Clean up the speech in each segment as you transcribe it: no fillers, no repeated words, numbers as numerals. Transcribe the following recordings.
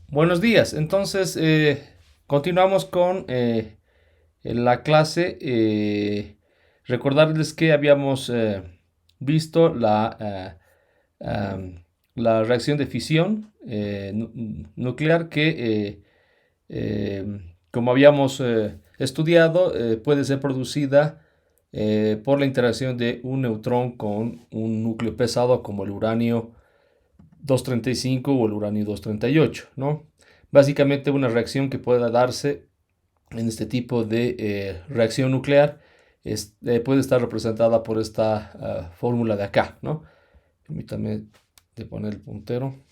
Buenos días. Entonces, continuamos con la clase. Recordarles que habíamos visto la reacción de fisión nuclear que, como habíamos estudiado, puede ser producida por la interacción de un neutrón con un núcleo pesado como el uranio 235 o el uranio 238, ¿no? Básicamente una reacción que pueda darse en este tipo de reacción nuclear puede estar representada por esta fórmula de acá, ¿no? Permítame de poner el puntero.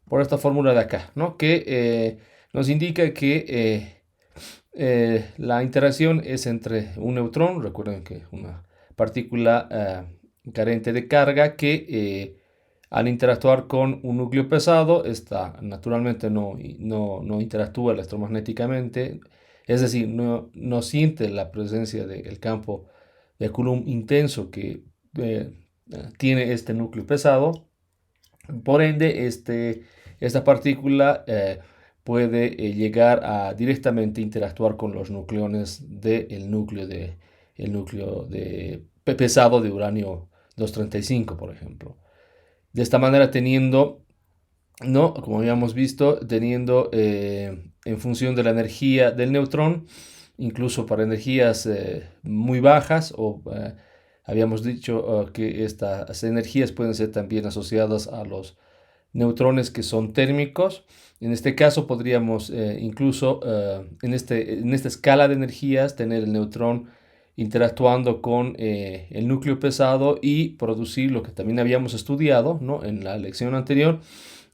Por esta fórmula de acá, ¿no? Que nos indica que la interacción es entre un neutrón, recuerden que una partícula carente de carga que al interactuar con un núcleo pesado, esta naturalmente no interactúa electromagnéticamente, es decir, no siente la presencia del campo de Coulomb intenso que eh, tiene este núcleo pesado. Por ende, esta partícula puede llegar a directamente interactuar con los nucleones del núcleo de pesado de uranio 235, por ejemplo. De esta manera, teniendo, ¿no? Como habíamos visto, teniendo en función de la energía del neutrón, incluso para energías muy bajas o habíamos dicho que estas energías pueden ser también asociadas a los neutrones que son térmicos. En este caso podríamos incluso en esta escala de energías tener el neutrón interactuando con el núcleo pesado y producir lo que también habíamos estudiado, ¿no? En la lección anterior,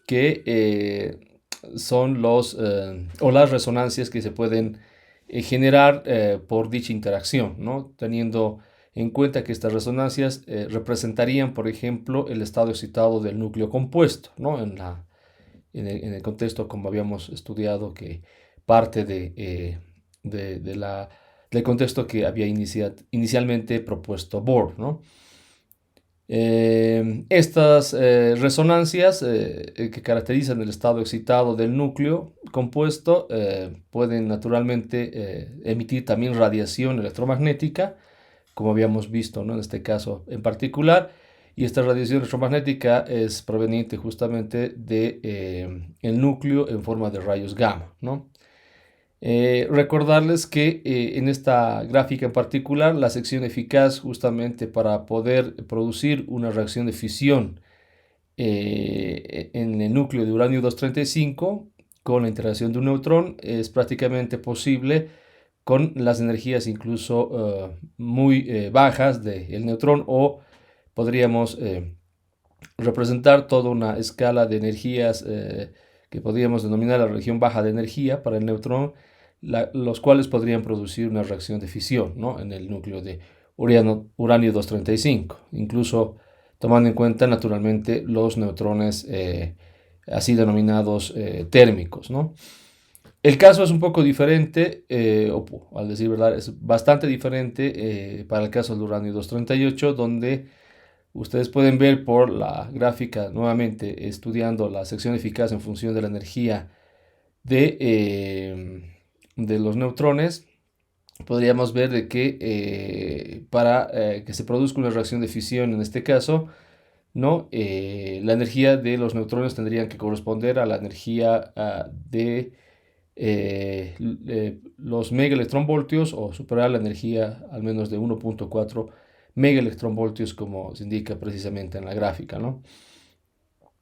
que son o las resonancias que se pueden generar por dicha interacción, ¿no? Teniendo en cuenta que estas resonancias representarían, por ejemplo, el estado excitado del núcleo compuesto, ¿no? En el contexto, como habíamos estudiado, que parte del contexto que había inicialmente propuesto Bohr, ¿no? Estas resonancias que caracterizan el estado excitado del núcleo compuesto pueden naturalmente emitir también radiación electromagnética, como habíamos visto, ¿no? En este caso en particular. Y esta radiación electromagnética es proveniente justamente del núcleo en forma de rayos gamma, ¿no? Recordarles que en esta gráfica en particular, la sección eficaz justamente para poder producir una reacción de fisión en el núcleo de uranio 235 con la interacción de un neutrón es prácticamente posible con las energías incluso muy bajas del neutrón, o podríamos representar toda una escala de energías que podríamos denominar la región baja de energía para el neutrón, los cuales podrían producir una reacción de fisión, ¿no? En el núcleo de uranio 235, incluso tomando en cuenta naturalmente los neutrones así denominados térmicos, ¿no? El caso es un poco diferente, al decir verdad, es bastante diferente para el caso del uranio 238, donde ustedes pueden ver por la gráfica, nuevamente estudiando la sección eficaz en función de la energía de los neutrones, podríamos ver de que para que se produzca una reacción de fisión en este caso, ¿no? La energía de los neutrones tendría que corresponder a la energía de los megaelectronvoltios, o superar la energía al menos de 1.4 megaelectronvoltios, como se indica precisamente en la gráfica, ¿no?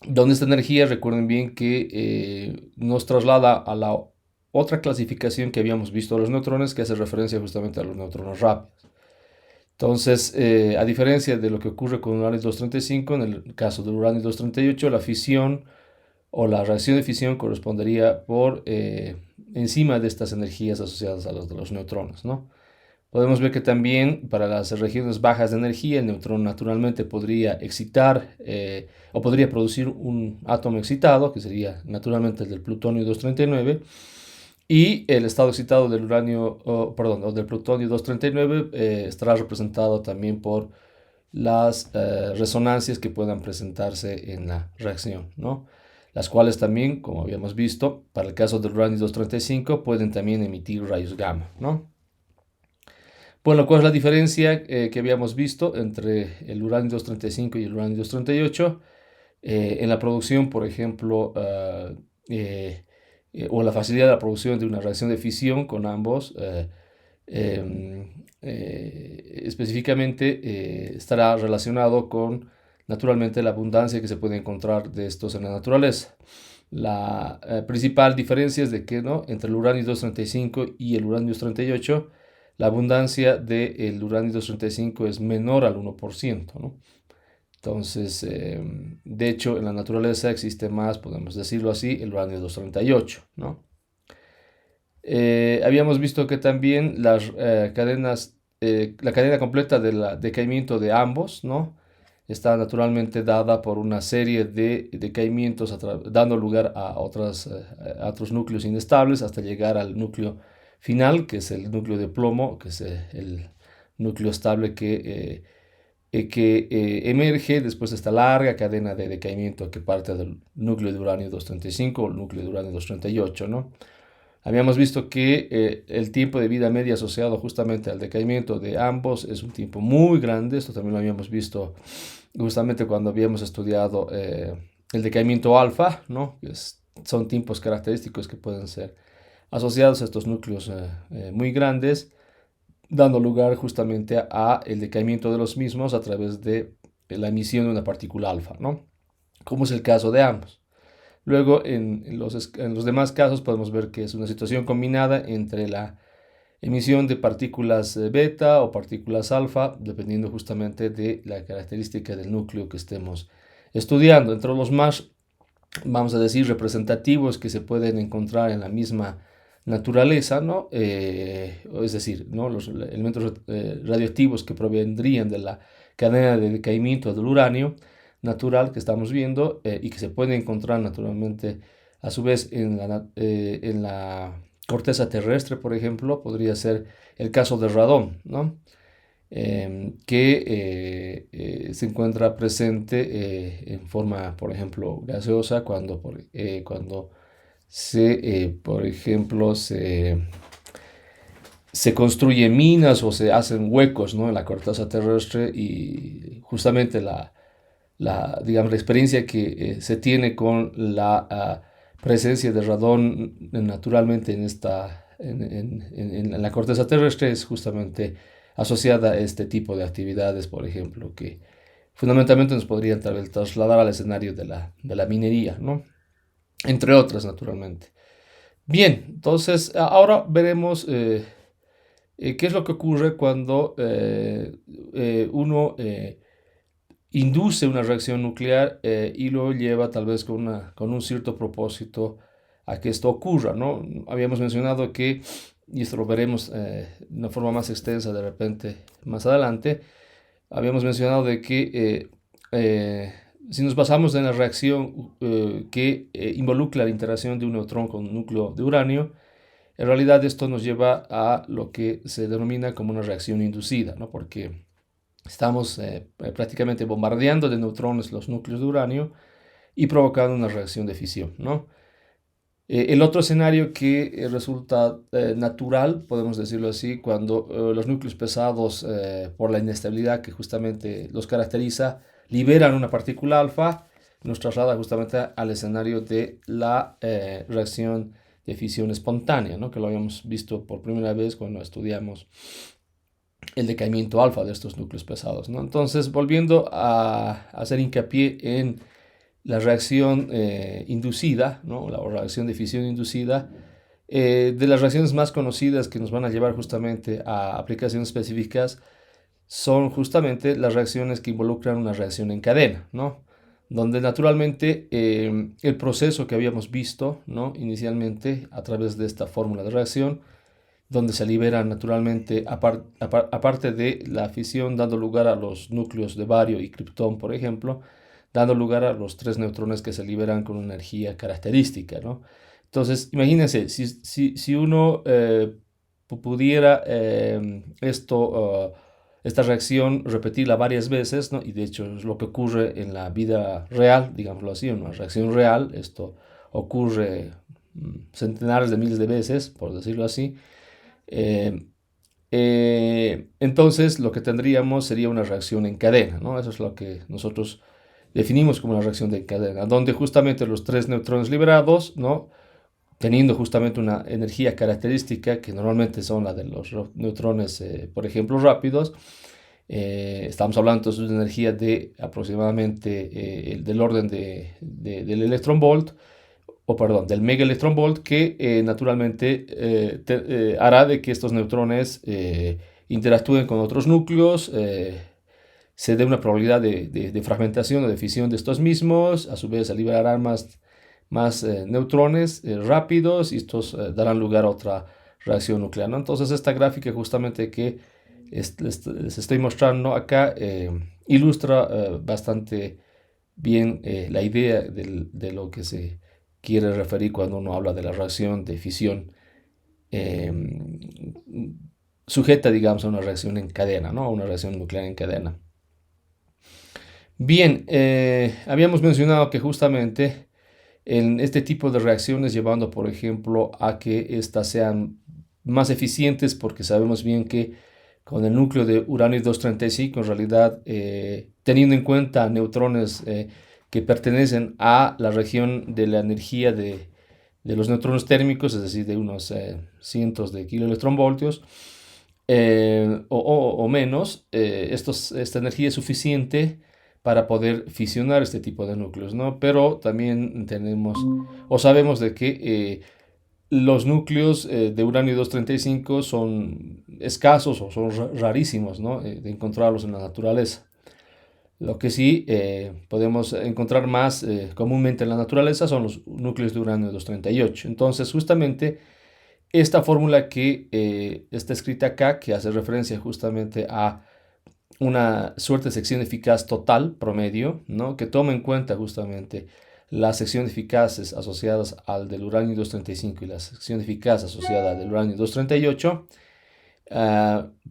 Donde esta energía, recuerden bien que nos traslada a la otra clasificación que habíamos visto de los neutrones, que hace referencia justamente a los neutrones rápidos. Entonces, a diferencia de lo que ocurre con uranio 235, en el caso del uranio 238, la fisión o la reacción de fisión correspondería por encima de estas energías asociadas a los de los neutrones, ¿no? Podemos ver que también para las regiones bajas de energía, el neutrón naturalmente podría excitar o podría producir un átomo excitado, que sería naturalmente el del plutonio 239, y el estado excitado del uranio, o del plutonio 239 estará representado también por las resonancias que puedan presentarse en la reacción, ¿no? Las cuales también, como habíamos visto, para el caso del uranio 235, pueden también emitir rayos gamma, ¿no? Bueno, ¿cuál es la diferencia que habíamos visto entre el uranio 235 y el uranio 238? En la producción, por ejemplo, o la facilidad de la producción de una reacción de fisión con ambos, específicamente estará relacionado con, naturalmente, la abundancia que se puede encontrar de estos en la naturaleza. La principal diferencia es de que, ¿no?, entre el uranio 235 y el uranio 238, la abundancia del uranio 235 es menor al 1%, ¿no? Entonces, de hecho, en la naturaleza existe más, podemos decirlo así, el uranio 238, ¿no? Habíamos visto que también las cadenas, la cadena completa del decaimiento de ambos, ¿no?, está naturalmente dada por una serie de decaimientos, dando lugar a otros núcleos inestables hasta llegar al núcleo final, que es el núcleo de plomo, que es el núcleo estable que emerge después de esta larga cadena de decaimiento que parte del núcleo de uranio 235 o el núcleo de uranio 238, ¿no? Habíamos visto que el tiempo de vida media asociado justamente al decaimiento de ambos es un tiempo muy grande. Esto también lo habíamos visto justamente cuando habíamos estudiado el decaimiento alfa, ¿no? Son tiempos característicos que pueden ser asociados a estos núcleos muy grandes, dando lugar justamente a el decaimiento de los mismos a través de la emisión de una partícula alfa, ¿no? Como es el caso de ambos. Luego, en los demás casos podemos ver que es una situación combinada entre la emisión de partículas beta o partículas alfa, dependiendo justamente de la característica del núcleo que estemos estudiando. Entre los más, vamos a decir, representativos que se pueden encontrar en la misma naturaleza, ¿no? Es decir, ¿no?, los elementos radioactivos que provendrían de la cadena de decaimiento del uranio natural que estamos viendo y que se pueden encontrar naturalmente a su vez en la corteza terrestre, por ejemplo, podría ser el caso del radón, ¿no? Que se encuentra presente en forma, por ejemplo, gaseosa cuando por ejemplo, se construyen minas o se hacen huecos, ¿no?, en la corteza terrestre, y justamente digamos, la experiencia que se tiene con la presencia de radón naturalmente en la corteza terrestre es justamente asociada a este tipo de actividades, por ejemplo, que fundamentalmente nos podrían trasladar al escenario de la minería, ¿no?, entre otras, naturalmente. Bien, entonces ahora veremos qué es lo que ocurre cuando uno induce una reacción nuclear y lo lleva tal vez con un cierto propósito a que esto ocurra, ¿no? Habíamos mencionado que, y esto lo veremos de una forma más extensa de repente más adelante, habíamos mencionado de que si nos basamos en la reacción que involucra la interacción de un neutrón con un núcleo de uranio, en realidad esto nos lleva a lo que se denomina como una reacción inducida, ¿no? Porque estamos prácticamente bombardeando de neutrones los núcleos de uranio y provocando una reacción de fisión, ¿no? El otro escenario que resulta natural, podemos decirlo así, cuando los núcleos pesados, por la inestabilidad que justamente los caracteriza, liberan una partícula alfa, nos traslada justamente al escenario de la reacción de fisión espontánea, ¿no?, que lo habíamos visto por primera vez cuando estudiamos el decaimiento alfa de estos núcleos pesados, ¿no? Entonces, volviendo a hacer hincapié en la reacción inducida, ¿no?, la reacción de fisión inducida, de las reacciones más conocidas que nos van a llevar justamente a aplicaciones específicas son justamente las reacciones que involucran una reacción en cadena, ¿no?, donde naturalmente el proceso que habíamos visto, ¿no?, inicialmente a través de esta fórmula de reacción, donde se libera naturalmente, aparte de la fisión, dando lugar a los núcleos de bario y criptón, por ejemplo, dando lugar a los tres neutrones que se liberan con una energía característica, ¿no? Entonces, imagínense, si uno pudiera esto esta reacción, repetirla varias veces, ¿no? Y de hecho es lo que ocurre en la vida real, digámoslo así, en una reacción real. Esto ocurre centenares de miles de veces, por decirlo así. Eh, entonces lo que tendríamos sería una reacción en cadena, ¿no? Eso es lo que nosotros definimos como una reacción de cadena, donde justamente los tres neutrones liberados, ¿no? Teniendo justamente una energía característica que normalmente son la de los neutrones, por ejemplo, rápidos. Estamos hablando entonces de una energía de aproximadamente del orden del electronvolt, o perdón, del mega electronvolt, que naturalmente hará de que estos neutrones interactúen con otros núcleos, se dé una probabilidad de fragmentación o de fisión de estos mismos, a su vez se liberarán más neutrones rápidos, y estos darán lugar a otra reacción nuclear, ¿no? Entonces esta gráfica justamente que les estoy mostrando acá ilustra bastante bien la idea de lo que se quiere referir cuando uno habla de la reacción de fisión eh, sujeta, digamos, a una reacción en cadena, ¿no? A una reacción nuclear en cadena. Bien, habíamos mencionado que justamente en este tipo de reacciones, llevando por ejemplo a que éstas sean más eficientes, porque sabemos bien que con el núcleo de uranio 235, en realidad, teniendo en cuenta neutrones que pertenecen a la región de la energía de los neutrones térmicos, es decir, de unos cientos de kiloelectronvoltios o menos, esta energía es suficiente para poder fisionar este tipo de núcleos, ¿no? Pero también tenemos o sabemos de que los núcleos de uranio 235 son escasos o son rarísimos, ¿no? De encontrarlos en la naturaleza. Lo que sí podemos encontrar más comúnmente en la naturaleza son los núcleos de uranio 238. Entonces, justamente esta fórmula que está escrita acá, que hace referencia justamente a una suerte de sección eficaz total promedio, ¿no? Que toma en cuenta justamente las secciones eficaces asociadas al del uranio 235 y la sección eficaz asociada al del uranio 238,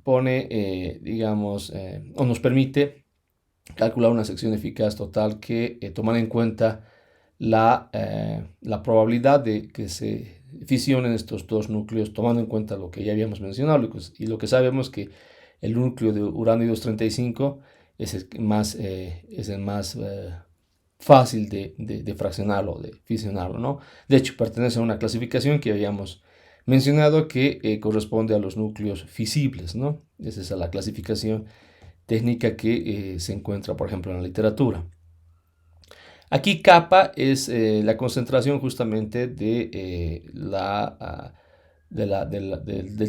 pone, digamos, o nos permite calcular una sección eficaz total que toma en cuenta la probabilidad de que se fisionen estos dos núcleos, tomando en cuenta lo que ya habíamos mencionado y lo que sabemos que el núcleo de uranio 235 es el más fácil de fraccionarlo, de fisionarlo, ¿no? De hecho, pertenece a una clasificación que habíamos mencionado que corresponde a los núcleos fisibles, ¿no? Esa es la clasificación técnica que se encuentra, por ejemplo, en la literatura. Aquí kappa es la concentración justamente del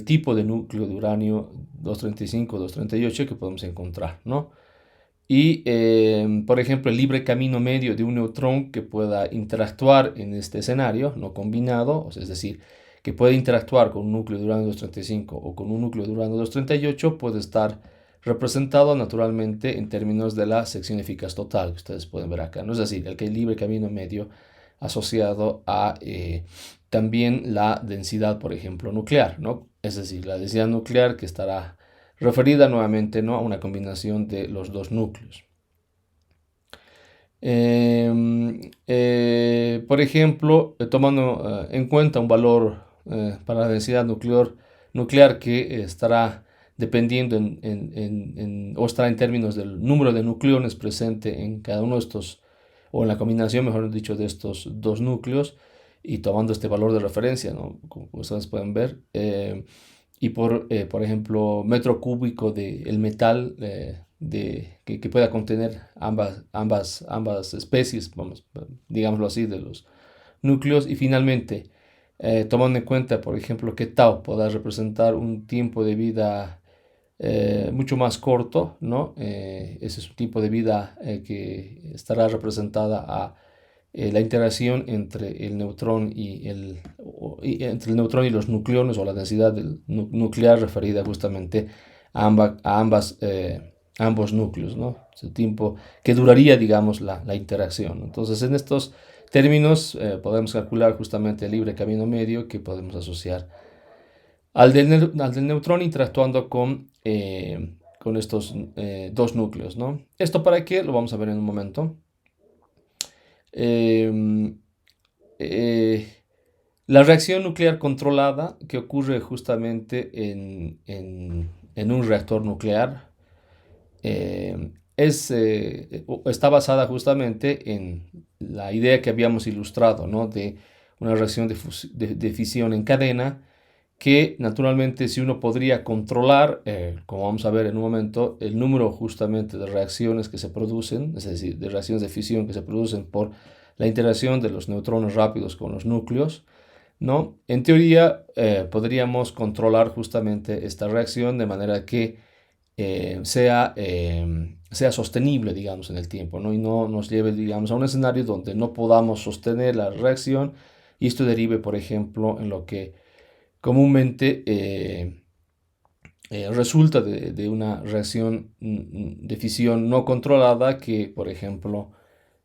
tipo de núcleo de uranio 235 238 que podemos encontrar, ¿no? Y, por ejemplo, el libre camino medio de un neutrón que pueda interactuar en este escenario, no combinado, es decir, que puede interactuar con un núcleo de uranio 235 o con un núcleo de uranio 238, puede estar representado naturalmente en términos de la sección eficaz total, que ustedes pueden ver acá, ¿no? Es decir, el que hay libre camino medio asociado a también la densidad, por ejemplo, nuclear, ¿no? Es decir, la densidad nuclear que estará referida nuevamente, ¿no? A una combinación de los dos núcleos. Por ejemplo, tomando en cuenta un valor para la densidad nuclear que estará dependiendo o estará en términos del número de nucleones presente en cada uno de estos, o en la combinación, mejor dicho, de estos dos núcleos, y tomando este valor de referencia, ¿no? Como ustedes pueden ver, y por ejemplo, metro cúbico del metal que pueda contener ambas especies, vamos, digámoslo así, de los núcleos. Y finalmente, tomando en cuenta, por ejemplo, que tau pueda representar un tiempo de vida mucho más corto, ¿no? Ese es un tipo de vida que estará representada a la interacción entre el neutrón entre el neutrón y los nucleones, o la densidad nuclear referida justamente a ambos núcleos, ¿no? Es el tiempo que duraría, digamos, la interacción. Entonces, en estos términos podemos calcular justamente el libre camino medio que podemos asociar al del neutrón interactuando con con estos dos núcleos, ¿no? ¿Esto para qué? Lo vamos a ver en un momento. Em, eh, la reacción nuclear controlada que ocurre justamente en un reactor nuclear está basada justamente en la idea que habíamos ilustrado, ¿no? De una reacción de fisión en cadena que naturalmente si uno podría controlar, como vamos a ver en un momento, el número justamente de reacciones que se producen, es decir, de reacciones de fisión que se producen por la interacción de los neutrones rápidos con los núcleos, ¿no? En teoría, podríamos controlar justamente esta reacción de manera que sea sostenible, digamos, en el tiempo, ¿no? Y no nos lleve, digamos, a un escenario donde no podamos sostener la reacción y esto derive, por ejemplo, en lo que comúnmente resulta de una reacción de fisión no controlada que, por ejemplo,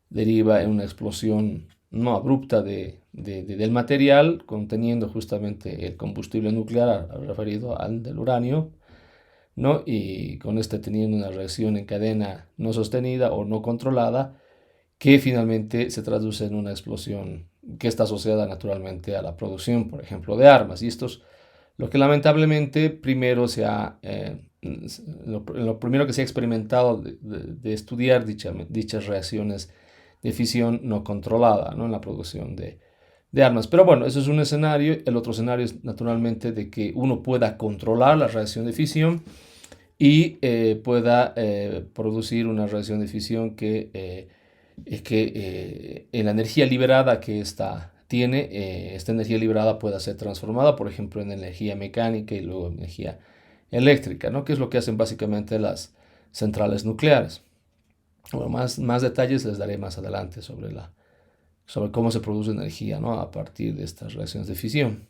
deriva en una explosión no abrupta del material conteniendo justamente el combustible nuclear referido al del uranio, ¿no? Y con este teniendo una reacción en cadena no sostenida o no controlada que finalmente se traduce en una explosión que está asociada naturalmente a la producción, por ejemplo, de armas. Y esto es lo que lamentablemente primero lo primero que se ha experimentado de estudiar dichas reacciones de fisión no controlada, ¿no? En la producción de armas. Pero bueno, eso es un escenario. El otro escenario es naturalmente de que uno pueda controlar la reacción de fisión y pueda producir una reacción de fisión que en la energía liberada que esta tiene, esta energía liberada pueda ser transformada, por ejemplo, en energía mecánica y luego en energía eléctrica, ¿no? Que es lo que hacen básicamente las centrales nucleares. Bueno, más detalles les daré más adelante sobre cómo se produce energía, ¿no? A partir de estas reacciones de fisión.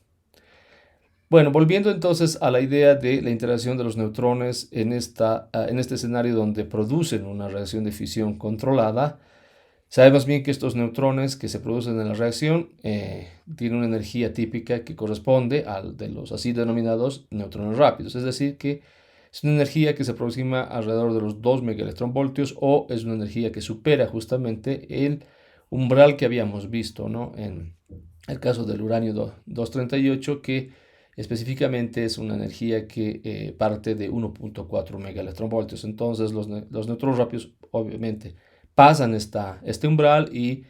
Bueno, volviendo entonces a la idea de la interacción de los neutrones en este escenario donde producen una reacción de fisión controlada, sabemos bien que estos neutrones que se producen en la reacción tienen una energía típica que corresponde al de los así denominados neutrones rápidos, es decir, que es una energía que se aproxima alrededor de los 2 megaelectronvoltios o es una energía que supera justamente el umbral que habíamos visto, ¿no? En el caso del uranio 238, que específicamente es una energía que parte de 1.4 megaelectronvoltios. Entonces los neutrones rápidos obviamente pasan este umbral y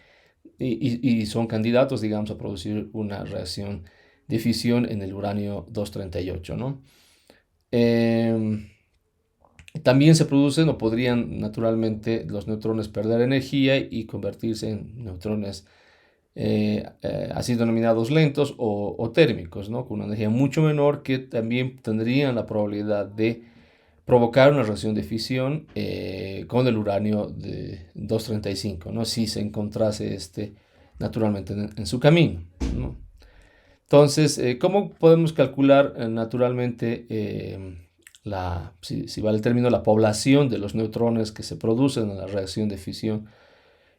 son candidatos, digamos, a producir una reacción de fisión en el uranio 238, ¿no? También se producen o podrían naturalmente los neutrones perder energía y convertirse en neutrones así denominados lentos o térmicos, ¿no? Con una energía mucho menor que también tendrían la probabilidad de provocar una reacción de fisión con el uranio de 235, ¿no? Si se encontrase naturalmente en su camino, ¿no? Entonces, ¿cómo podemos calcular naturalmente si vale el término, la población de los neutrones que se producen en la reacción de fisión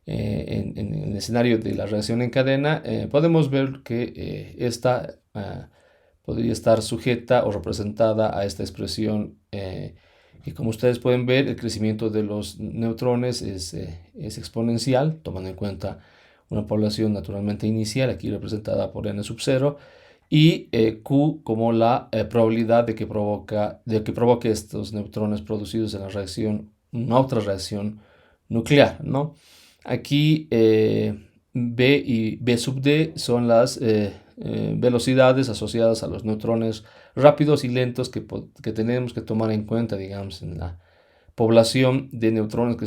en el escenario de la reacción en cadena? Podemos ver que esta podría estar sujeta o representada a esta expresión y como ustedes pueden ver, el crecimiento de los neutrones es exponencial, tomando en cuenta una población naturalmente inicial, aquí representada por n sub 0, y Q como la probabilidad de que provoque estos neutrones producidos en la reacción, una otra reacción nuclear, ¿no? Aquí B y B sub D son las velocidades asociadas a los neutrones rápidos y lentos que tenemos que tomar en cuenta, digamos, en la población de neutrones que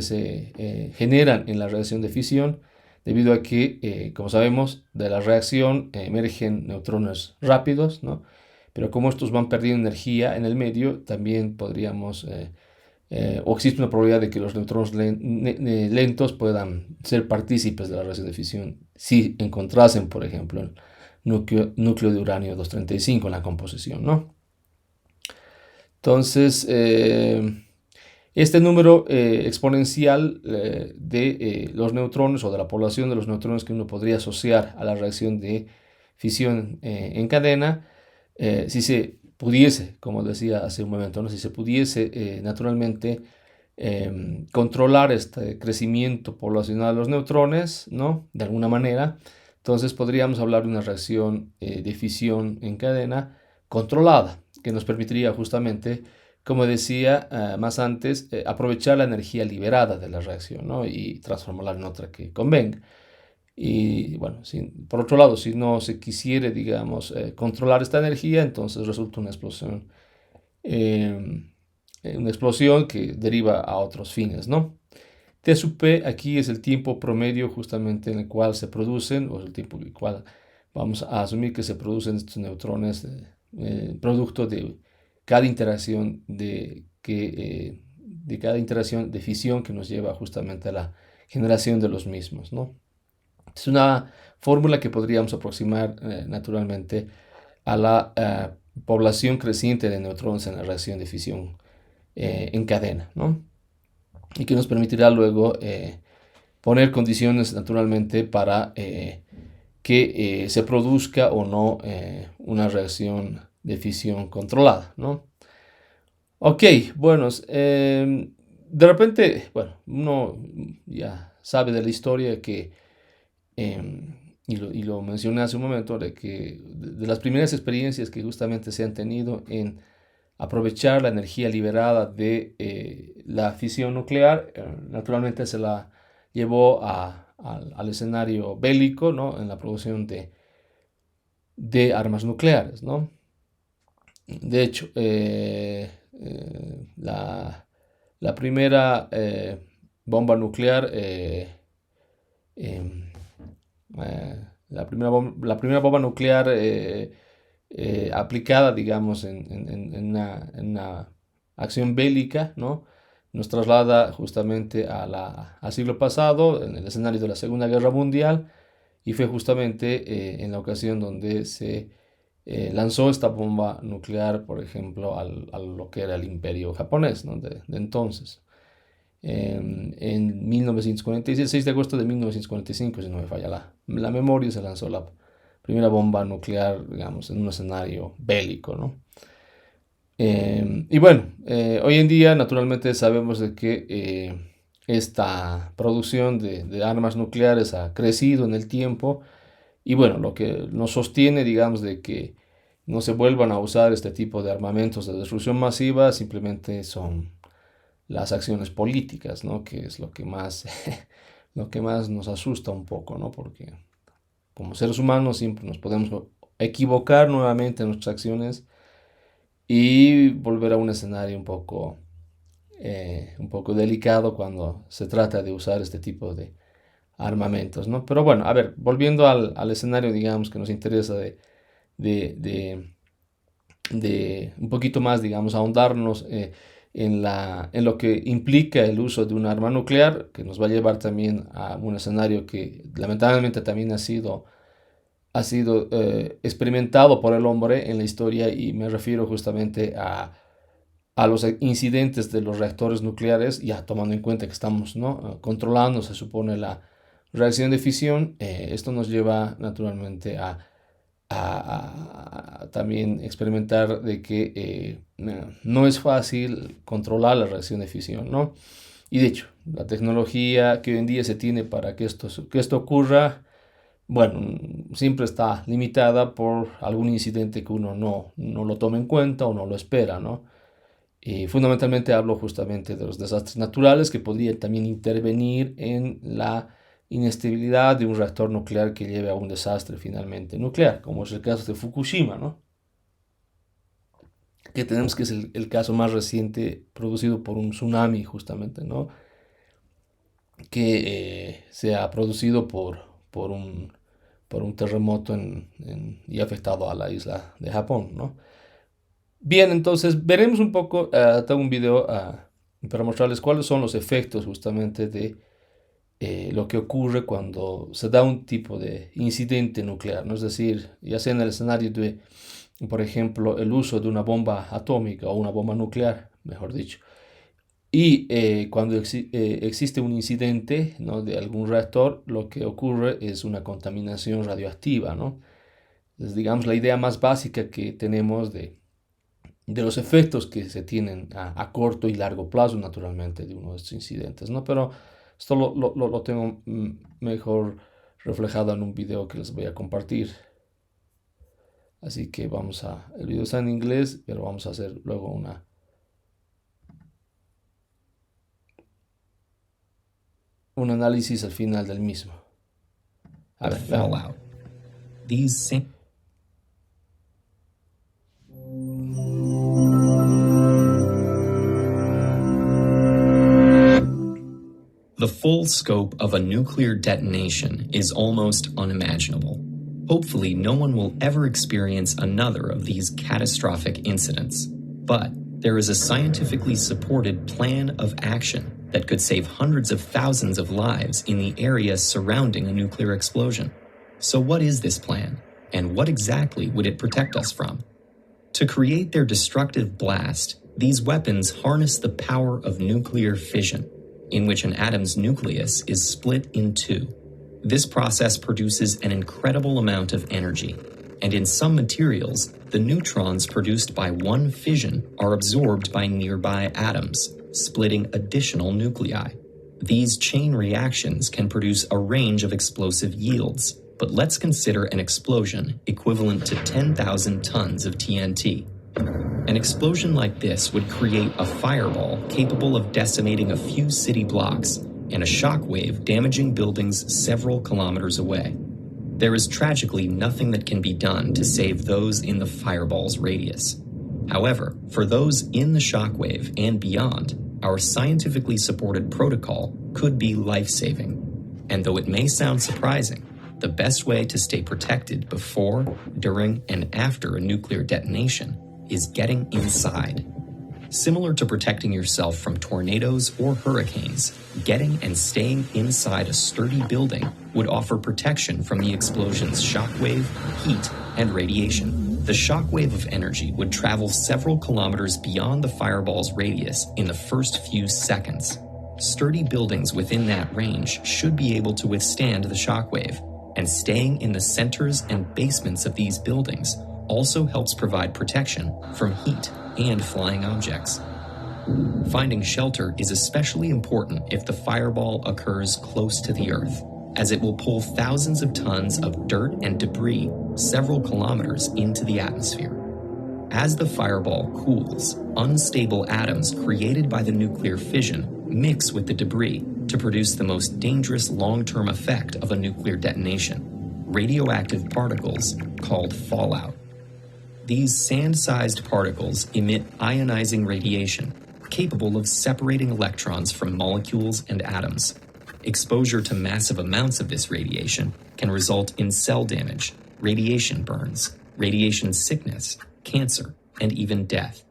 se generan en la reacción de fisión, debido a que, como sabemos, de la reacción emergen neutrones rápidos, ¿no? Pero como estos van perdiendo energía en el medio, también podríamos o existe una probabilidad de que los neutrones lentos puedan ser partícipes de la reacción de fisión si encontrasen, por ejemplo, el núcleo de uranio 235 en la composición, ¿no? Entonces, este número exponencial de los neutrones o de la población de los neutrones que uno podría asociar a la reacción de fisión en cadena, si se pudiese, como decía hace un momento, ¿no? Si se pudiese naturalmente controlar este crecimiento poblacional de los neutrones, ¿no? De alguna manera, entonces podríamos hablar de una reacción de fisión en cadena controlada, que nos permitiría justamente, como decía más antes, aprovechar la energía liberada de la reacción, ¿no? Y transformarla en otra que convenga. Y bueno, por otro lado, si no se quisiera, digamos, controlar esta energía, entonces resulta eh, una explosión que deriva a otros fines, ¿no? TSP aquí es el tiempo promedio justamente en el cual se producen, o el tiempo en el cual vamos a asumir que se producen estos neutrones, producto de cada interacción de cada interacción de fisión que nos lleva justamente a la generación de los mismos, ¿no? Es una fórmula que podríamos aproximar naturalmente a la población creciente de neutrones en la reacción de fisión en cadena, ¿no? Y que nos permitirá luego poner condiciones naturalmente para que se produzca o no una reacción de fisión controlada, ¿no? Ok, bueno, de repente, bueno, uno ya sabe de la historia que y lo mencioné hace un momento, de que de las primeras experiencias que justamente se han tenido en aprovechar la energía liberada de la fisión nuclear, naturalmente se la llevó al escenario bélico, ¿no? En la producción de armas nucleares, ¿no? De hecho, la primera bomba nuclear em, la primera bomba nuclear aplicada, digamos, en una acción bélica, ¿no? Nos traslada justamente al siglo pasado, en el escenario de la Segunda Guerra Mundial, y fue justamente en la ocasión donde se lanzó esta bomba nuclear, por ejemplo, a lo que era el imperio japonés, ¿no? de entonces. En 1946, el 6 de agosto de 1945, si no me falla la memoria, se lanzó la primera bomba nuclear, digamos, en un escenario bélico, ¿no? Y bueno, hoy en día naturalmente sabemos de que esta producción de armas nucleares ha crecido en el tiempo y bueno, lo que nos sostiene, digamos, de que no se vuelvan a usar este tipo de armamentos de destrucción masiva simplemente son las acciones políticas, ¿no? Que es lo que más, lo que más nos asusta un poco, ¿no? Porque como seres humanos siempre nos podemos equivocar nuevamente en nuestras acciones y volver a un escenario un poco delicado cuando se trata de usar este tipo de armamentos, ¿no? Pero bueno, a ver, volviendo al escenario, digamos, que nos interesa de, de, de un poquito más, digamos, ahondarnos en lo que implica el uso de un arma nuclear, que nos va a llevar también a un escenario que lamentablemente también ha sido experimentado por el hombre en la historia y me refiero justamente a los incidentes de los reactores nucleares, ya tomando en cuenta que estamos, ¿no? Controlando, se supone, la reacción de fisión. Esto nos lleva naturalmente a también experimentar de que no es fácil controlar la reacción de fisión, ¿no? Y de hecho, la tecnología que hoy en día se tiene para que esto ocurra, bueno, siempre está limitada por algún incidente que uno no lo tome en cuenta o no lo espera, ¿no? Y fundamentalmente hablo justamente de los desastres naturales que podrían también intervenir en la inestabilidad de un reactor nuclear que lleve a un desastre finalmente nuclear, como es el caso de Fukushima, ¿no? Que tenemos que es el caso más reciente producido por un tsunami justamente, ¿no? Que se ha producido por un terremoto y ha afectado a la isla de Japón, ¿no? Bien, entonces veremos un poco, tengo un video para mostrarles cuáles son los efectos justamente de lo que ocurre cuando se da un tipo de incidente nuclear, ¿no? Es decir, ya sea en el escenario de, por ejemplo, el uso de una bomba atómica o una bomba nuclear, mejor dicho, y cuando existe un incidente, ¿no? De algún reactor, lo que ocurre es una contaminación radioactiva, ¿no? Es, digamos, la idea más básica que tenemos de los efectos que se tienen a corto y largo plazo, naturalmente, de uno de estos incidentes, ¿no? Pero esto lo tengo mejor reflejado en un video que les voy a compartir. Así que el video está en inglés, pero vamos a hacer luego un análisis al final del mismo. A ver, Fallout. These The full scope of a nuclear detonation is almost unimaginable. Hopefully, no one will ever experience another of these catastrophic incidents. But there is a scientifically supported plan of action that could save hundreds of thousands of lives in the area surrounding a nuclear explosion. So, what is this plan, and what exactly would it protect us from? To create their destructive blast, these weapons harness the power of nuclear fission, in which an atom's nucleus is split in two. This process produces an incredible amount of energy, and in some materials, the neutrons produced by one fission are absorbed by nearby atoms, splitting additional nuclei. These chain reactions can produce a range of explosive yields, but let's consider an explosion equivalent to 10,000 tons of TNT. An explosion like this would create a fireball capable of decimating a few city blocks and a shockwave damaging buildings several kilometers away. There is tragically nothing that can be done to save those in the fireball's radius. However, for those in the shockwave and beyond, our scientifically supported protocol could be life-saving. And though it may sound surprising, the best way to stay protected before, during, and after a nuclear detonation is getting inside. Similar to protecting yourself from tornadoes or hurricanes, getting and staying inside a sturdy building would offer protection from the explosion's shockwave, heat, and radiation. The shockwave of energy would travel several kilometers beyond the fireball's radius in the first few seconds. Sturdy buildings within that range should be able to withstand the shockwave, and staying in the centers and basements of these buildings also helps provide protection from heat and flying objects. Finding shelter is especially important if the fireball occurs close to the Earth, as it will pull thousands of tons of dirt and debris several kilometers into the atmosphere. As the fireball cools, unstable atoms created by the nuclear fission mix with the debris to produce the most dangerous long-term effect of a nuclear detonation, radioactive particles called fallout. These sand-sized particles emit ionizing radiation, capable of separating electrons from molecules and atoms. Exposure to massive amounts of this radiation can result in cell damage, radiation burns, radiation sickness, cancer, and even death.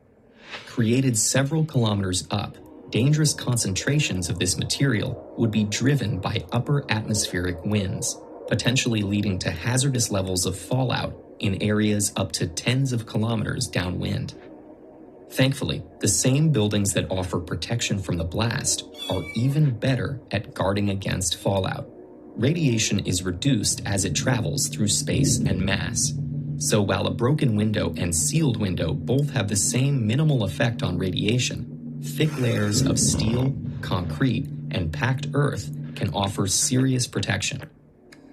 Created several kilometers up, dangerous concentrations of this material would be driven by upper atmospheric winds, potentially leading to hazardous levels of fallout in areas up to tens of kilometers downwind. Thankfully, the same buildings that offer protection from the blast are even better at guarding against fallout. Radiation is reduced as it travels through space and mass. So while a broken window and sealed window both have the same minimal effect on radiation, thick layers of steel, concrete, and packed earth can offer serious protection.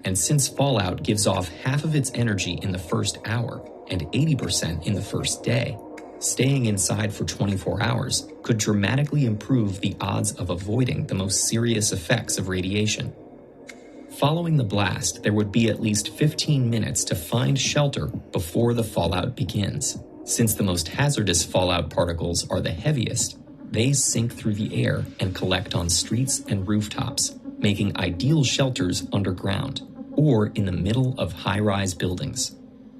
And since fallout gives off half of its energy in the first hour and 80% in the first day, staying inside for 24 hours could dramatically improve the odds of avoiding the most serious effects of radiation. Following the blast, there would be at least 15 minutes to find shelter before the fallout begins. Since the most hazardous fallout particles are the heaviest, they sink through the air and collect on streets and rooftops, making ideal shelters underground or in the middle of high-rise buildings.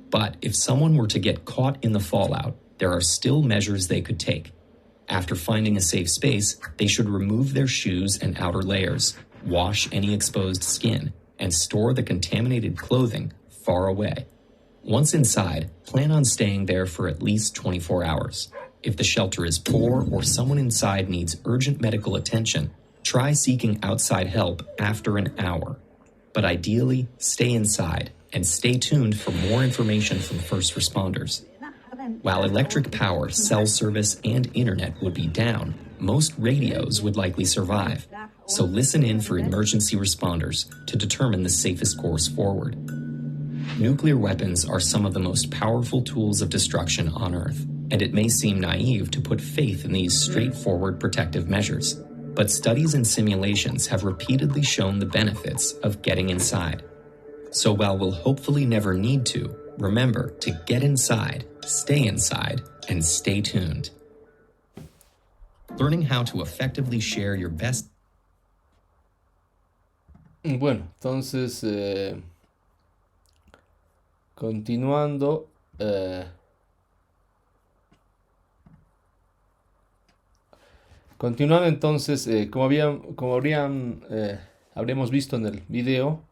But if someone were to get caught in the fallout, there are still measures they could take. After finding a safe space, they should remove their shoes and outer layers, wash any exposed skin, and store the contaminated clothing far away. Once inside, plan on staying there for at least 24 hours. If the shelter is poor or someone inside needs urgent medical attention, try seeking outside help after an hour. But ideally, stay inside and stay tuned for more information from first responders. While electric power, cell service, and internet would be down, most radios would likely survive. So listen in for emergency responders to determine the safest course forward. Nuclear weapons are some of the most powerful tools of destruction on Earth, and it may seem naive to put faith in these straightforward protective measures. But studies and simulations have repeatedly shown the benefits of getting inside. So while we'll hopefully never need to, remember to get inside, and stay tuned. Learning how to effectively share your best. Bueno, entonces, continuando, entonces, habríamos visto en el video,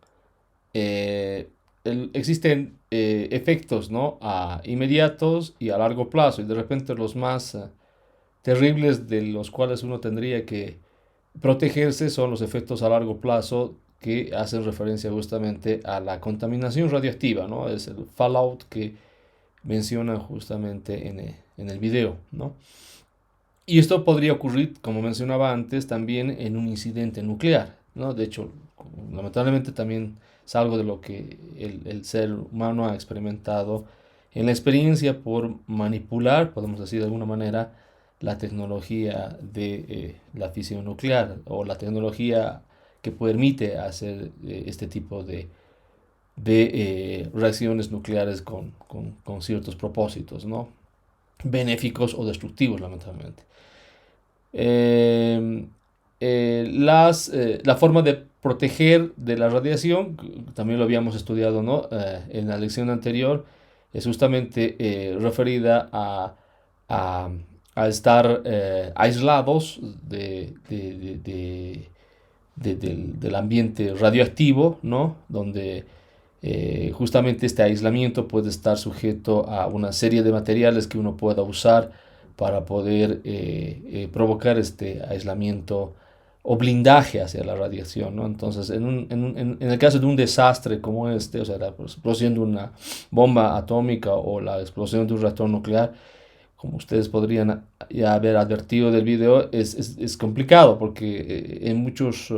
existen efectos, ¿no? Inmediatos y a largo plazo, y de repente los más terribles de los cuales uno tendría que protegerse son los efectos a largo plazo que hacen referencia justamente a la contaminación radioactiva, ¿no? Es el fallout que menciona justamente en el video, ¿no? Y esto podría ocurrir, como mencionaba antes, también en un incidente nuclear, ¿no? De hecho, lamentablemente también es algo de lo que el ser humano ha experimentado en la experiencia por manipular, podemos decir de alguna manera, la tecnología de la fisión nuclear o la tecnología que permite hacer este tipo de reacciones nucleares con ciertos propósitos, ¿no? Benéficos o destructivos, lamentablemente. La forma de proteger de la radiación, también lo habíamos estudiado, ¿no? En la lección anterior, es justamente referida a estar aislados del ambiente radioactivo, ¿no? Donde justamente este aislamiento puede estar sujeto a una serie de materiales que uno pueda usar para poder provocar este aislamiento o blindaje hacia la radiación, ¿no? Entonces, en el caso de un desastre como este, o sea, la explosión de una bomba atómica o la explosión de un reactor nuclear, como ustedes podrían ya haber advertido del video, es complicado porque en muchas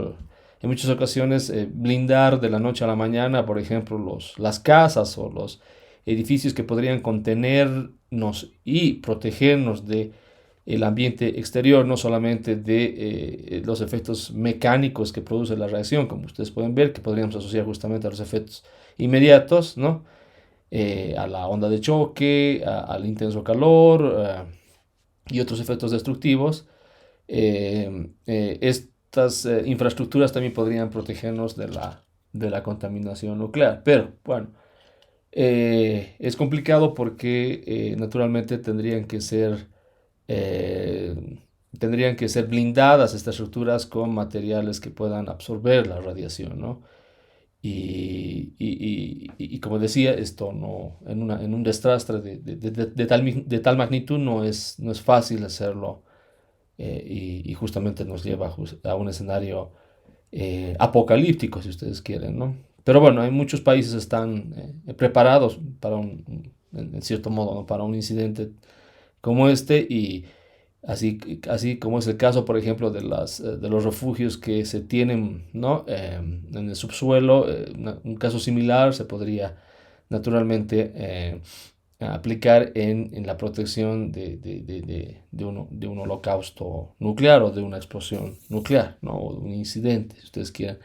ocasiones blindar de la noche a la mañana, por ejemplo, las casas o los edificios que podrían contenernos y protegernos de el ambiente exterior, no solamente de los efectos mecánicos que produce la reacción, como ustedes pueden ver, que podríamos asociar justamente a los efectos inmediatos, ¿no? A la onda de choque, al intenso calor y otros efectos destructivos. Estas infraestructuras también podrían protegernos de la contaminación nuclear. Pero bueno, es complicado porque naturalmente tendrían que ser blindadas estas estructuras con materiales que puedan absorber la radiación, ¿no? Y como decía, esto no, en un desastre de tal magnitud no es fácil hacerlo, y justamente nos lleva a un escenario apocalíptico, si ustedes quieren, ¿no? Pero bueno, hay muchos países están preparados para en cierto modo, ¿no? Para un incidente como este, y así como es el caso, por ejemplo, de los refugios que se tienen, ¿no? En el subsuelo, un caso similar se podría naturalmente aplicar en la protección de un holocausto nuclear o de una explosión nuclear, ¿no? O de un incidente, si ustedes quieren,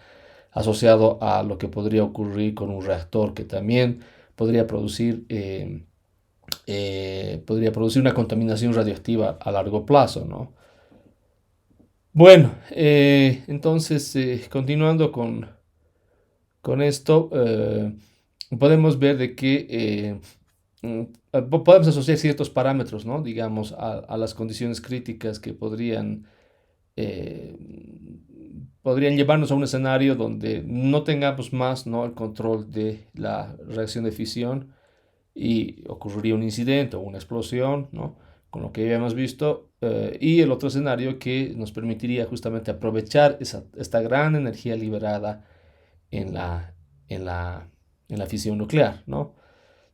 asociado a lo que podría ocurrir con un reactor que también podría producir una contaminación radioactiva a largo plazo, ¿no? Bueno, entonces, continuando con esto, podemos ver de que podemos asociar ciertos parámetros, ¿no? Digamos, a las condiciones críticas que eh, podrían llevarnos a un escenario donde no tengamos más, ¿no? El control de la reacción de fisión y ocurriría un incidente o una explosión, ¿no? Con lo que ya hemos visto, y el otro escenario que nos permitiría justamente aprovechar esta gran energía liberada en la fisión nuclear, ¿no?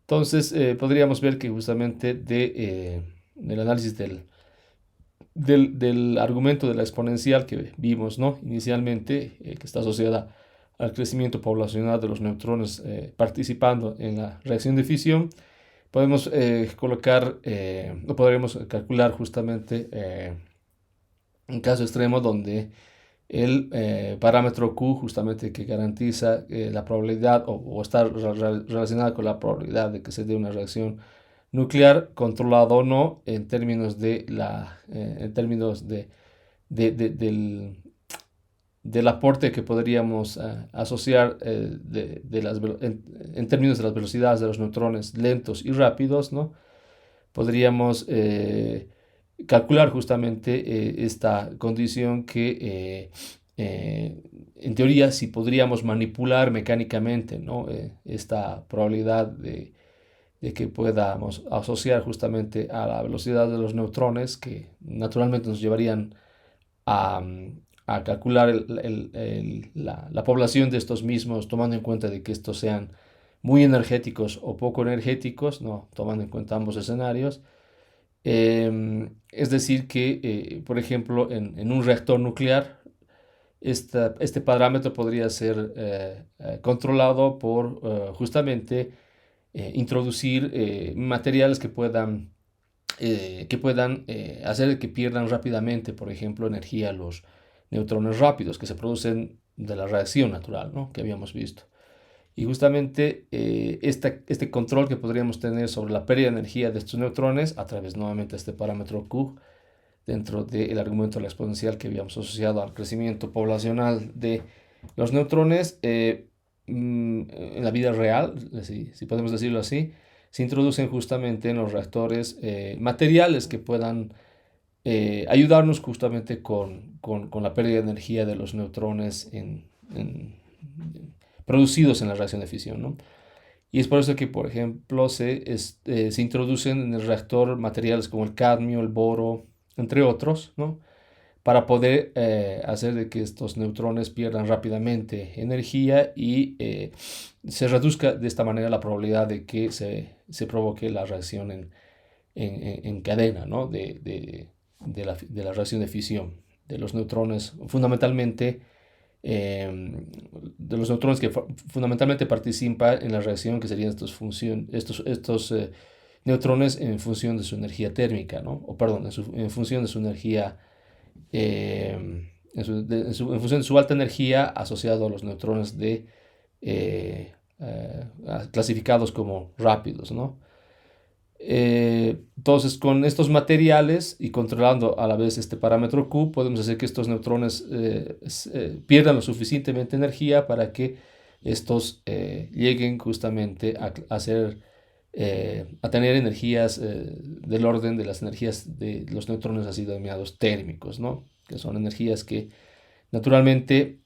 Entonces, podríamos ver que justamente del análisis del argumento de la exponencial que vimos, ¿no? Inicialmente, que está asociada al crecimiento poblacional de los neutrones participando en la reacción de fisión, podemos o podremos calcular justamente un caso extremo donde el parámetro Q justamente que garantiza la probabilidad o está relacionada con la probabilidad de que se dé una reacción nuclear, controlado o no, en términos del aporte que podríamos asociar en términos de las velocidades de los neutrones lentos y rápidos, ¿no? Podríamos calcular justamente esta condición que en teoría si podríamos manipular mecánicamente, ¿no? Esta probabilidad de que podamos asociar justamente a la velocidad de los neutrones que naturalmente nos llevarían a, a calcular la población de estos mismos, tomando en cuenta de que estos sean muy energéticos o poco energéticos, ¿no? Tomando en cuenta ambos escenarios. Es decir que, por ejemplo, en un reactor nuclear, este parámetro podría ser controlado por justamente introducir materiales que puedan hacer que pierdan rápidamente, por ejemplo, energía los neutrones rápidos que se producen de la reacción natural, ¿no? Que habíamos visto. Y justamente este control que podríamos tener sobre la pérdida de energía de estos neutrones a través nuevamente de este parámetro Q dentro del argumento de la exponencial que habíamos asociado al crecimiento poblacional de los neutrones en la vida real, si podemos decirlo así, se introducen justamente en los reactores materiales que puedan ayudarnos justamente con la pérdida de energía de los neutrones producidos en la reacción de fisión, ¿no? Y es por eso que, por ejemplo, se introducen en el reactor materiales como el cadmio, el boro, entre otros, ¿no? Para poder hacer de que estos neutrones pierdan rápidamente energía y se reduzca de esta manera la probabilidad de que se provoque la reacción en cadena, ¿no? de la reacción de fisión de los neutrones, fundamentalmente de los neutrones que fundamentalmente participan en la reacción, que serían estos neutrones en función de su energía térmica, ¿no? O perdón, en función de su energía, en función de su alta energía asociado a los neutrones eh, clasificados como rápidos, ¿no? Entonces, con estos materiales y controlando a la vez este parámetro Q, podemos hacer que estos neutrones pierdan lo suficientemente energía para que estos lleguen justamente a tener energías del orden de las energías de los neutrones así denominados térmicos, ¿no? Que son energías que naturalmente,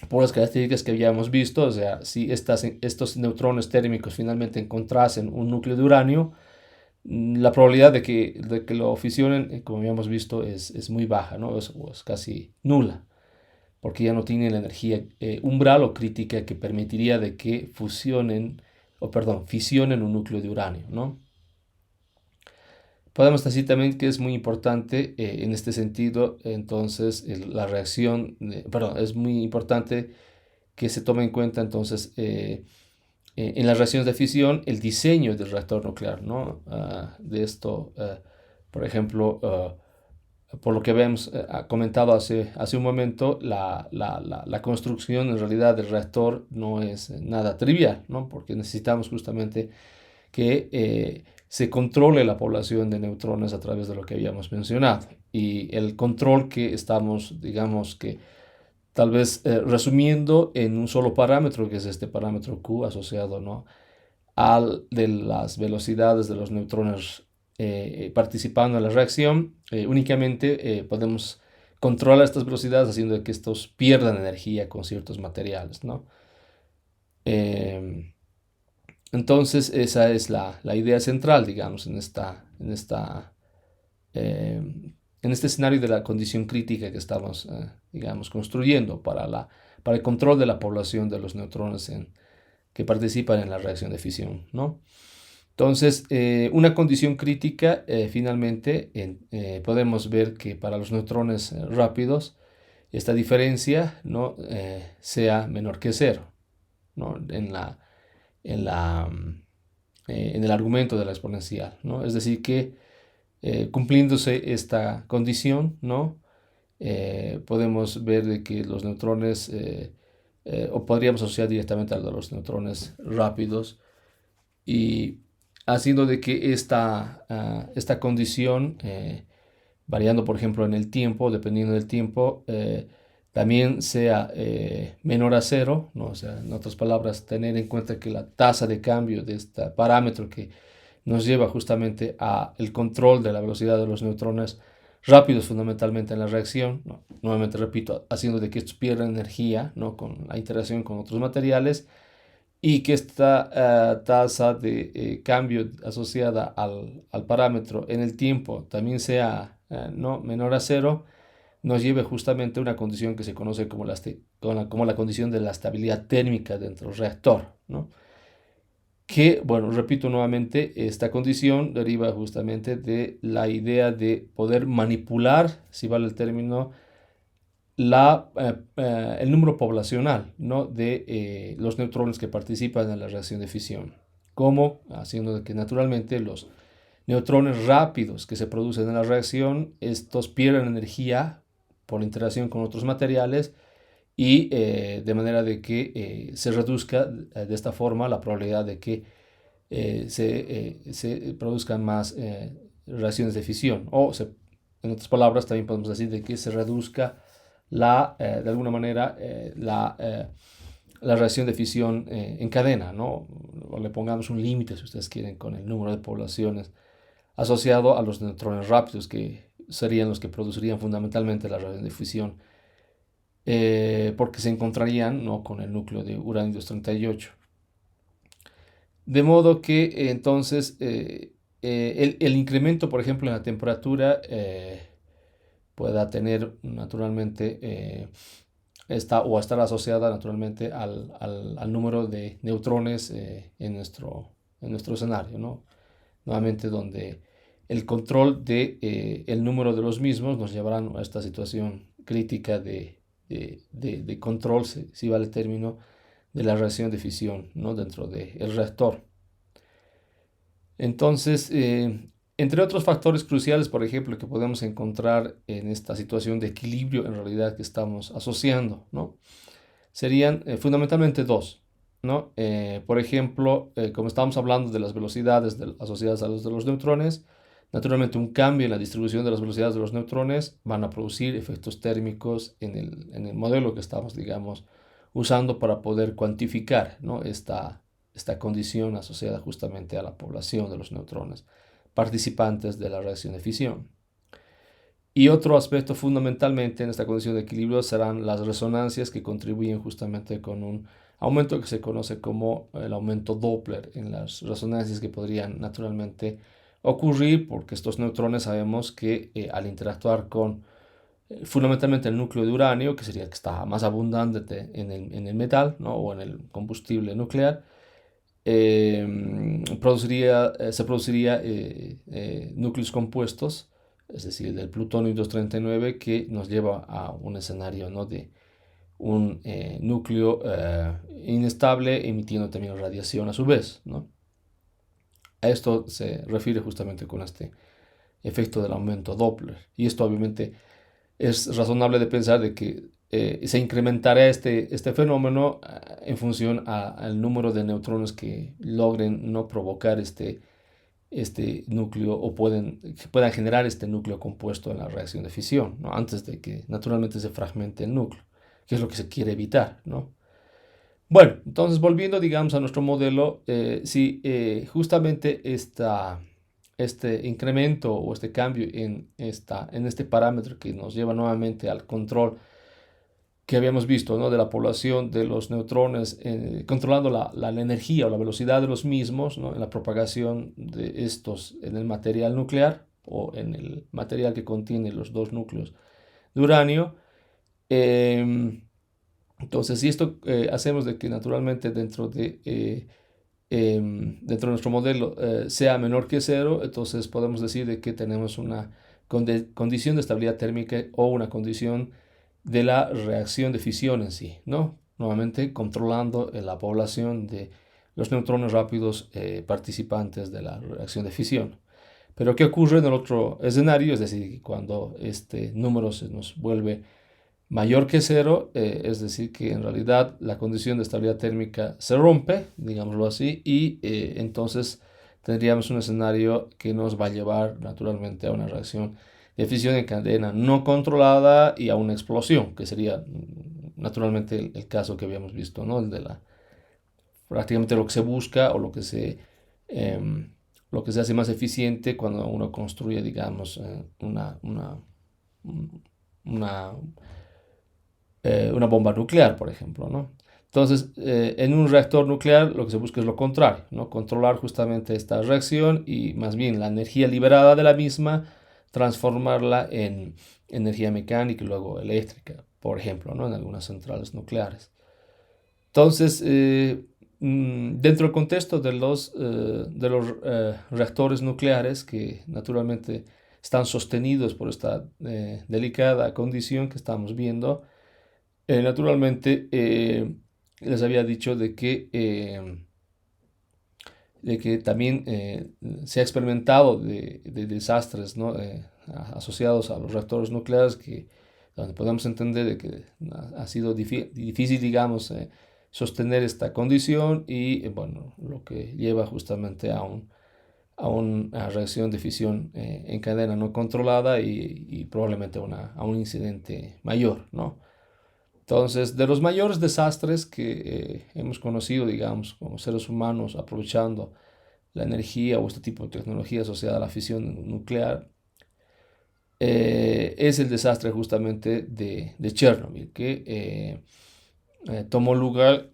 por las características que habíamos visto, o sea, si estos neutrones térmicos finalmente encontrasen un núcleo de uranio, la probabilidad de que lo fisionen, como habíamos visto, es muy baja, ¿no? Es casi nula, porque ya no tienen la energía umbral o crítica que permitiría de que fisionen un núcleo de uranio, ¿no? Podemos decir también que es muy importante en este sentido, entonces, la reacción, es muy importante que se tome en cuenta entonces en las reacciones de fisión el diseño del reactor nuclear, ¿no? De esto, por ejemplo, por lo que habíamos comentado hace un momento, la construcción en realidad del reactor no es nada trivial, ¿no? Porque necesitamos justamente que se controle la población de neutrones a través de lo que habíamos mencionado. Y el control que estamos, digamos que tal vez resumiendo en un solo parámetro, que es este parámetro Q asociado, ¿no? al de las velocidades de los neutrones participando en la reacción, únicamente podemos controlar estas velocidades haciendo que estos pierdan energía con ciertos materiales, ¿no? Entonces, esa es la idea central, digamos, eh, en este escenario de la condición crítica que estamos, digamos, construyendo para el control de la población de los neutrones que participan en la reacción de fisión, ¿no? Entonces, una condición crítica, finalmente, podemos ver que para los neutrones rápidos, esta diferencia, ¿no? Sea menor que cero, ¿no? En el argumento de la exponencial, ¿no? Es decir, que cumpliéndose esta condición, ¿no? Podemos ver de que los neutrones, o podríamos asociar directamente a los neutrones rápidos, y haciendo de que esta condición, variando por ejemplo en el tiempo, dependiendo del tiempo, también sea menor a cero, ¿no? O sea, en otras palabras, tener en cuenta que la tasa de cambio de este parámetro que nos lleva justamente a el control de la velocidad de los neutrones rápidos fundamentalmente en la reacción, ¿no? Nuevamente repito, haciendo de que estos pierdan energía, ¿no? Con la interacción con otros materiales, y que esta tasa de cambio asociada al parámetro en el tiempo también sea no menor a cero, nos lleve justamente a una condición que se conoce como la condición de la estabilidad térmica dentro del reactor, ¿no? Que, bueno, repito nuevamente, esta condición deriva justamente de la idea de poder manipular, si vale el término, el número poblacional, ¿no? De los neutrones que participan en la reacción de fisión, como haciendo de que naturalmente los neutrones rápidos que se producen en la reacción, estos pierden energía por interacción con otros materiales, y de manera de que se reduzca de esta forma la probabilidad de que se produzcan más reacciones de fisión, en otras palabras también podemos decir de que se reduzca de alguna manera la reacción de fisión en cadena, ¿no? O le pongamos un límite, si ustedes quieren, con el número de poblaciones asociado a los neutrones rápidos, que serían los que producirían fundamentalmente la reacción de fisión, porque se encontrarían, ¿no? Con el núcleo de uranio 238. De modo que entonces el incremento, por ejemplo, en la temperatura pueda tener naturalmente estar asociada naturalmente al número de neutrones en nuestro escenario, ¿no? Nuevamente, donde el control de el número de los mismos nos llevará a esta situación crítica de control, si vale el término, de la reacción de fisión, ¿no? Dentro del reactor. Entonces, entre otros factores cruciales, por ejemplo, que podemos encontrar en esta situación de equilibrio en realidad que estamos asociando, ¿no? Serían fundamentalmente dos, ¿no? Por ejemplo, como estamos hablando de las velocidades asociadas a los de los neutrones, naturalmente un cambio en la distribución de las velocidades de los neutrones van a producir efectos térmicos en el modelo que estamos, digamos, usando para poder cuantificar, ¿no? esta condición asociada justamente a la población de los neutrones participantes de la reacción de fisión. Y otro aspecto fundamentalmente en esta condición de equilibrio serán las resonancias, que contribuyen justamente con un aumento que se conoce como el aumento Doppler en las resonancias que podrían naturalmente ocurrir, porque estos neutrones sabemos que al interactuar con fundamentalmente el núcleo de uranio, que sería el que está más abundante en el metal, ¿no? O en el combustible nuclear, se produciría núcleos compuestos, es decir, del plutonio 239, que nos lleva a un escenario, ¿no? De un núcleo inestable, emitiendo también radiación a su vez, ¿no? A esto se refiere justamente con este efecto del aumento Doppler. Y esto obviamente es razonable de pensar de que se incrementará este fenómeno en función al número de neutrones que logren no provocar este núcleo, o que puedan generar este núcleo compuesto en la reacción de fisión, ¿no? Antes de que naturalmente se fragmente el núcleo, que es lo que se quiere evitar, ¿no? Bueno, entonces volviendo, digamos, a nuestro modelo, si justamente este incremento o este cambio en este parámetro que nos lleva nuevamente al control que habíamos visto, ¿no? De la población de los neutrones, controlando la energía o la velocidad de los mismos, ¿no? En la propagación de estos en el material nuclear o en el material que contiene los dos núcleos de uranio. Entonces, si esto hacemos de que naturalmente dentro de dentro de nuestro modelo sea menor que cero, entonces podemos decir de que tenemos una condición de estabilidad térmica o una condición de la reacción de fisión en sí, ¿no? Nuevamente controlando la población de los neutrones rápidos participantes de la reacción de fisión. Pero ¿qué ocurre en el otro escenario? Es decir, cuando este número se nos vuelve mayor que cero, es decir, que en realidad la condición de estabilidad térmica se rompe, digámoslo así, y entonces tendríamos un escenario que nos va a llevar naturalmente a una reacción de fisión en cadena no controlada y a una explosión, que sería naturalmente el caso que habíamos visto, ¿no? El de prácticamente lo que se busca o lo que se hace más eficiente cuando uno construye, digamos, una una bomba nuclear, por ejemplo, ¿no? Entonces, en un reactor nuclear lo que se busca es lo contrario, ¿no? Controlar justamente esta reacción y más bien la energía liberada de la misma, transformarla en energía mecánica y luego eléctrica, por ejemplo, ¿no? En algunas centrales nucleares. Entonces, dentro del contexto de los reactores nucleares, que naturalmente están sostenidos por esta delicada condición que estamos viendo, naturalmente, les había dicho de que también se ha experimentado de desastres, ¿no? Asociados a los reactores nucleares, donde podemos entender de que ha sido difícil, digamos, sostener esta condición y, bueno, lo que lleva justamente a una reacción de fisión en cadena no controlada y probablemente a un incidente mayor, ¿no? Entonces, de los mayores desastres que hemos conocido, digamos, como seres humanos, aprovechando la energía o este tipo de tecnología asociada a la fisión nuclear, es el desastre justamente de Chernobyl, que tomó lugar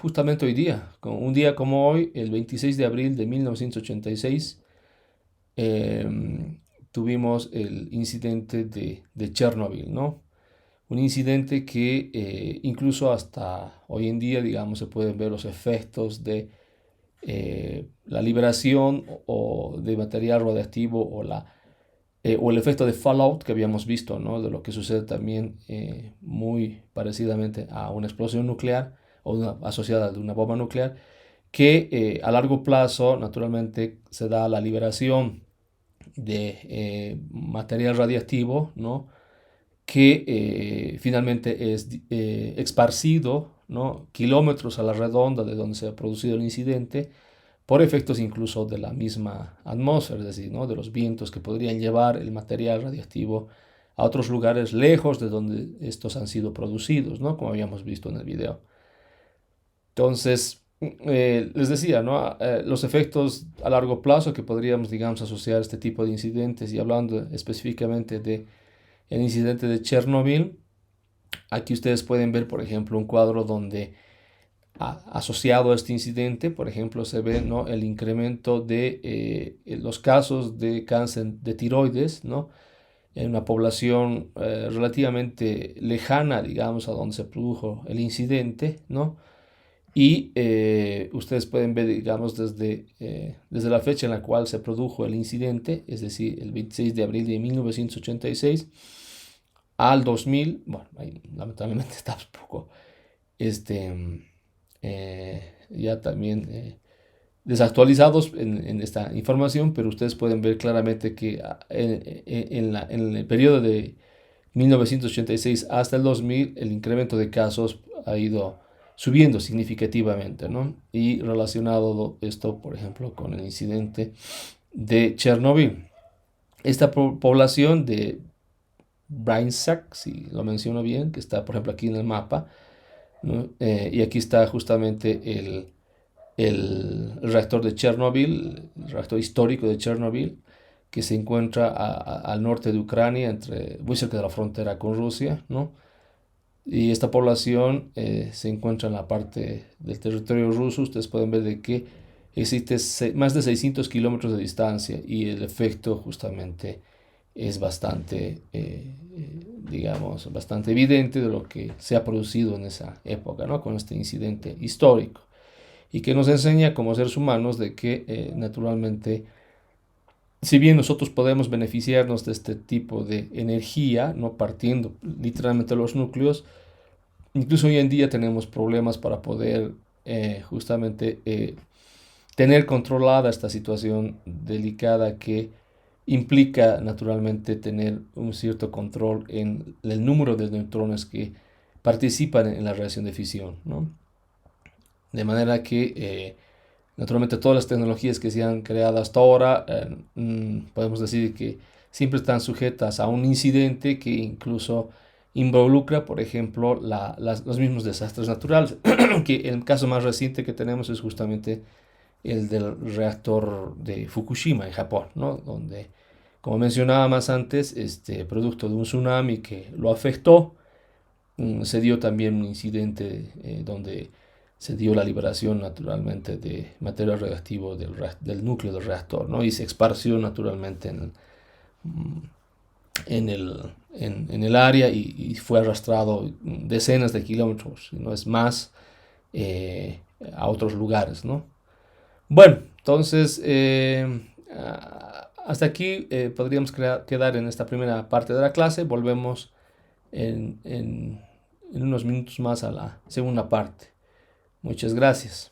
justamente hoy día, un día como hoy, el 26 de abril de 1986, tuvimos el incidente de Chernobyl, ¿no? Un incidente que incluso hasta hoy en día, digamos, se pueden ver los efectos de la liberación o de material radiactivo o el efecto de fallout que habíamos visto, ¿no? De lo que sucede también muy parecidamente a una explosión nuclear o asociada a una bomba nuclear, que a largo plazo naturalmente se da la liberación de material radiactivo, ¿no? Que finalmente es esparcido, ¿no? Kilómetros a la redonda de donde se ha producido el incidente, por efectos incluso de la misma atmósfera, es decir, ¿no? De los vientos que podrían llevar el material radiactivo a otros lugares lejos de donde estos han sido producidos, ¿no? Como habíamos visto en el video. Entonces, les decía, ¿no? Los efectos a largo plazo que podríamos, digamos, asociar a este tipo de incidentes, y hablando específicamente de el incidente de Chernobyl. Aquí ustedes pueden ver, por ejemplo, un cuadro donde asociado a este incidente, por ejemplo, se ve, ¿no? El incremento de los casos de cáncer de tiroides, ¿no? En una población relativamente lejana, digamos, a donde se produjo el incidente, ¿no? Y ustedes pueden ver, digamos, desde la fecha en la cual se produjo el incidente, es decir, el 26 de abril de 1986, al 2000, bueno, ahí, lamentablemente está un poco ya también desactualizados en esta información, pero ustedes pueden ver claramente que en el periodo de 1986 hasta el 2000 el incremento de casos ha ido subiendo significativamente, ¿no? Y relacionado esto, por ejemplo, con el incidente de Chernobyl. Esta población de Bryansk, si lo menciono bien, que está, por ejemplo, aquí en el mapa, ¿no? Y aquí está justamente el reactor de Chernobyl, el reactor histórico de Chernobyl, que se encuentra al norte de Ucrania, muy cerca de la frontera con Rusia, ¿no? Y esta población se encuentra en la parte del territorio ruso. Ustedes pueden ver de que existe más de 600 kilómetros de distancia y el efecto justamente es bastante, digamos, bastante evidente de lo que se ha producido en esa época, ¿no? Con este incidente histórico. y que nos enseña como seres humanos de que naturalmente, si bien nosotros podemos beneficiarnos de este tipo de energía, no partiendo literalmente los núcleos, incluso hoy en día tenemos problemas para poder justamente tener controlada esta situación delicada que implica naturalmente tener un cierto control en el número de neutrones que participan en la reacción de fisión, ¿no? De manera que naturalmente todas las tecnologías que se han creado hasta ahora podemos decir que siempre están sujetas a un incidente que incluso involucra, por ejemplo, los mismos desastres naturales, que el caso más reciente que tenemos es justamente el del reactor de Fukushima en Japón, ¿no? Donde, como mencionaba más antes, producto de un tsunami que lo afectó, se dio también un incidente donde se dio la liberación naturalmente de material radioactivo del núcleo del reactor, ¿no? Y se esparció naturalmente en el área y fue arrastrado decenas de kilómetros, si no es más, a otros lugares, ¿no? Bueno, entonces hasta aquí podríamos quedar en esta primera parte de la clase. Volvemos en unos minutos más a la segunda parte. Muchas gracias.